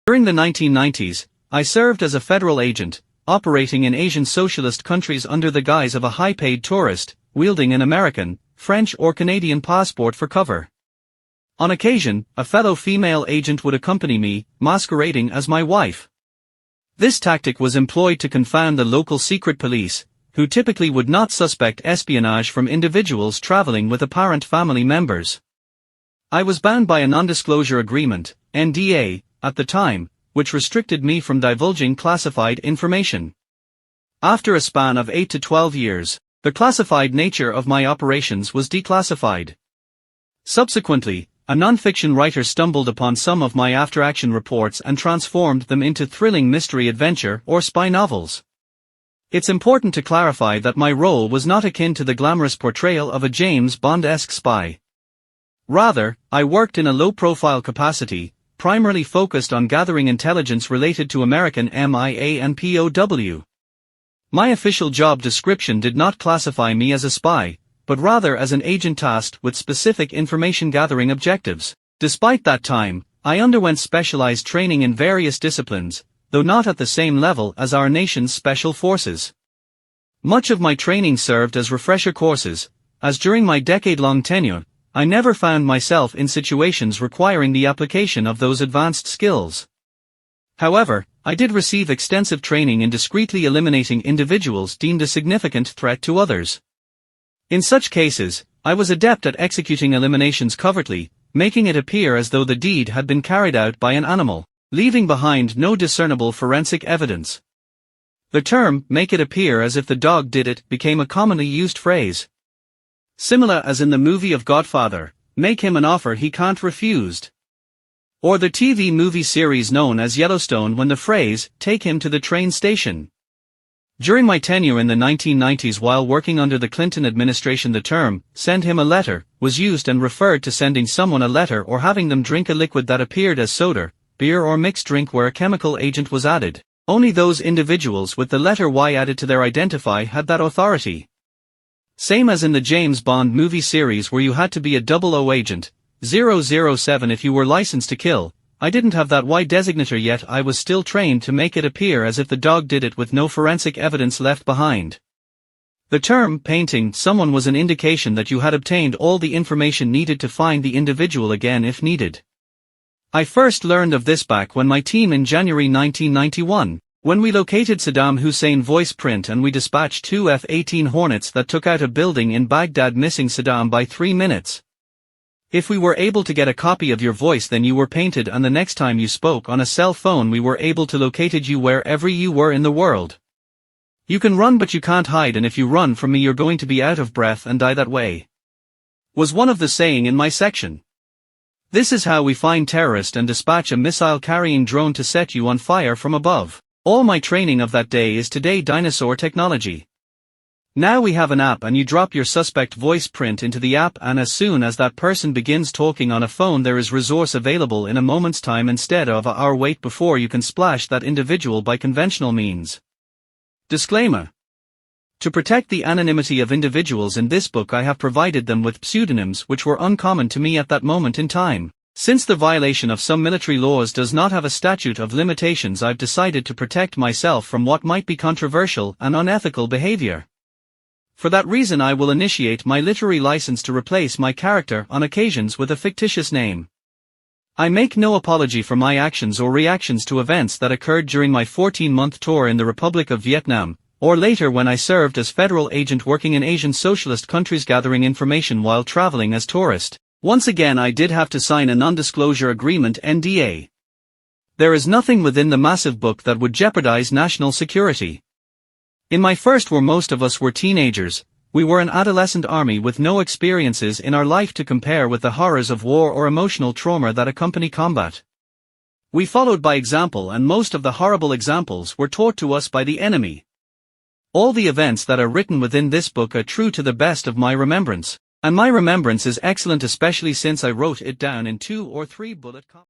During the 1990s, I served as a federal agent, operating in Asian socialist countries under the guise of a high-paid tourist, wielding an American, French or Canadian passport for cover. On occasion, a fellow female agent would accompany me, masquerading as my wife. This tactic was employed to confound the local secret police, who typically would not suspect espionage from individuals traveling with apparent family members. I was bound by a non-disclosure agreement, NDA, at the time, which restricted me from divulging classified information. After a span of 8 to 12 years, the classified nature of my operations was declassified. Subsequently, a non-fiction writer stumbled upon some of my after-action reports and transformed them into thrilling mystery adventure or spy novels. It's important to clarify that my role was not akin to the glamorous portrayal of a James Bond-esque spy. Rather, I worked in a low-profile capacity, primarily focused on gathering intelligence related to American MIA and POW. My official job description did not classify me as a spy, but rather as an agent tasked with specific information-gathering objectives. Despite that time, I underwent specialized training in various disciplines, though not at the same level as our nation's special forces. Much of my training served as refresher courses, as during my decade-long tenure, I never found myself in situations requiring the application of those advanced skills. However, I did receive extensive training in discreetly eliminating individuals deemed a significant threat to others. In such cases, I was adept at executing eliminations covertly, making it appear as though the deed had been carried out by an animal, leaving behind no discernible forensic evidence. The term, "make it appear as if the dog did it," became a commonly used phrase. Similar as in the movie of Godfather, "make him an offer he can't refuse." Or the TV movie series known as Yellowstone when the phrase, "take him to the train station." During my tenure in the 1990s while working under the Clinton administration, the term, "send him a letter," was used and referred to sending someone a letter or having them drink a liquid that appeared as soda, beer or mixed drink where a chemical agent was added. Only those individuals with the letter Y added to their identity had that authority. Same as in the James Bond movie series where you had to be a 00 agent, 007 if you were licensed to kill. I didn't have that Y designator yet. I was still trained to make it appear as if the dog did it with no forensic evidence left behind. The term, painting someone, was an indication that you had obtained all the information needed to find the individual again if needed. I first learned of this back when my team in January 1991, when we located Saddam Hussein voice print and we dispatched 2 F-18 Hornets that took out a building in Baghdad, missing Saddam by 3 minutes. If we were able to get a copy of your voice, then you were painted, and the next time you spoke on a cell phone we were able to locate you wherever you were in the world. You can run but you can't hide, and if you run from me you're going to be out of breath and die that way, was one of the saying in my section. This is how we find terrorist and dispatch a missile-carrying drone to set you on fire from above. All my training of that day is today dinosaur technology. Now we have an app and you drop your suspect voice print into the app, and as soon as that person begins talking on a phone there is resource available in a moment's time instead of an hour wait before you can splash that individual by conventional means. Disclaimer. To protect the anonymity of individuals in this book I have provided them with pseudonyms which were uncommon to me at that moment in time. Since the violation of some military laws does not have a statute of limitations, I've decided to protect myself from what might be controversial and unethical behavior. For that reason I will initiate my literary license to replace my character on occasions with a fictitious name. I make no apology for my actions or reactions to events that occurred during my 14-month tour in the Republic of Vietnam, or later when I served as federal agent working in Asian socialist countries gathering information while traveling as tourist. Once again I did have to sign a non-disclosure agreement, NDA. There is nothing within the massive book that would jeopardize national security. In my first war most of us were teenagers. We were an adolescent army with no experiences in our life to compare with the horrors of war or emotional trauma that accompany combat. We followed by example, and most of the horrible examples were taught to us by the enemy. All the events that are written within this book are true to the best of my remembrance, and my remembrance is excellent, especially since I wrote it down in 2 or 3 bullet points.